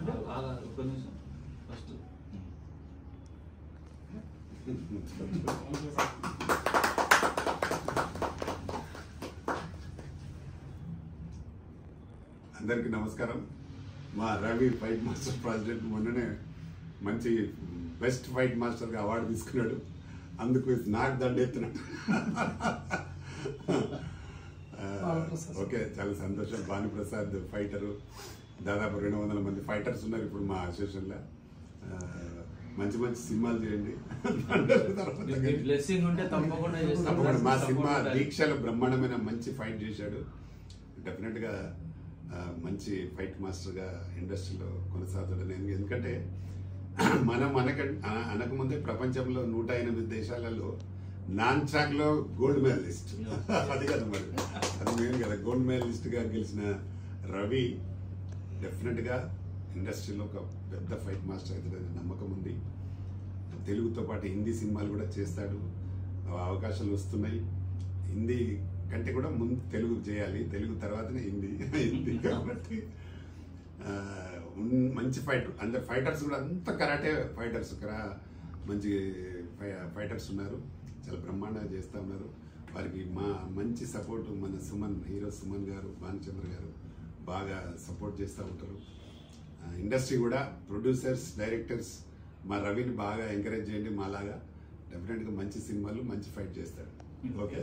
ఒక్క నిమిషం ఫస్ట్ అందరికీ నమస్కారం. మా రవి ఫైట్ మాస్టర్ ప్రెసిడెంట్ మొన్ననే మంచి బెస్ట్ ఫైట్ మాస్టర్గా అవార్డు తీసుకున్నాడు. అందుకు నాకు దండెత్తున్నాడు. ఓకే, చాలా సంతోషం. భానుప్రసాద్ ఫైటరు, దాదాపు 200 మంది ఫైటర్స్ ఉన్నారు ఇప్పుడు మా అసోసియేషన్లో. మంచి మంచి సినిమాలు చేయండి. తప్పకుండా మా సినిమా దీక్షలో బ్రహ్మాండమైన మంచి ఫైట్ చేశాడు. డెఫినెట్గా మంచి ఫైట్ మాస్టర్గా ఇండస్ట్రీలో కొనసాగుతాడు. నేను ఎందుకంటే మనం అనకముందే ప్రపంచంలో 108 దేశాలలో నాన్ ట్రాక్లో గోల్డ్ మెడలిస్ట్. అది కదా మరి, అది మెయిన్ కదా. గోల్డ్ మెడలిస్ట్గా గెలిచిన రవి డెఫినెట్గా ఇండస్ట్రీలో ఒక పెద్ద ఫైట్ మాస్టర్ అవుతాడని నమ్మకం ఉంది. తెలుగుతో పాటు హిందీ సినిమాలు కూడా చేస్తాడు. అవకాశాలు వస్తున్నాయి. హిందీ కంటే కూడా ముందు తెలుగు చేయాలి, తెలుగు తర్వాతనే హిందీ కాబట్టి మంచి ఫైటర్. అంటే ఫైటర్స్ కూడా అంత కరాటే ఫైటర్స్, మంచి ఫైటర్స్ ఉన్నారు. చాలా బ్రహ్మాండంగా చేస్తూ ఉన్నారు. వారికి మా మంచి సపోర్టు మన సుమన్, హీరో సుమన్ గారు, భానుచంద్ర గారు బాగా సపోర్ట్ చేస్తూ ఉంటారు. ఇండస్ట్రీ కూడా ప్రొడ్యూసర్స్, డైరెక్టర్స్ మా రవిని బాగా ఎంకరేజ్ చేయండి. మాలాగా డెఫినెట్గా మంచి సినిమాలు, మంచి ఫైట్ చేస్తాడు. ఓకే.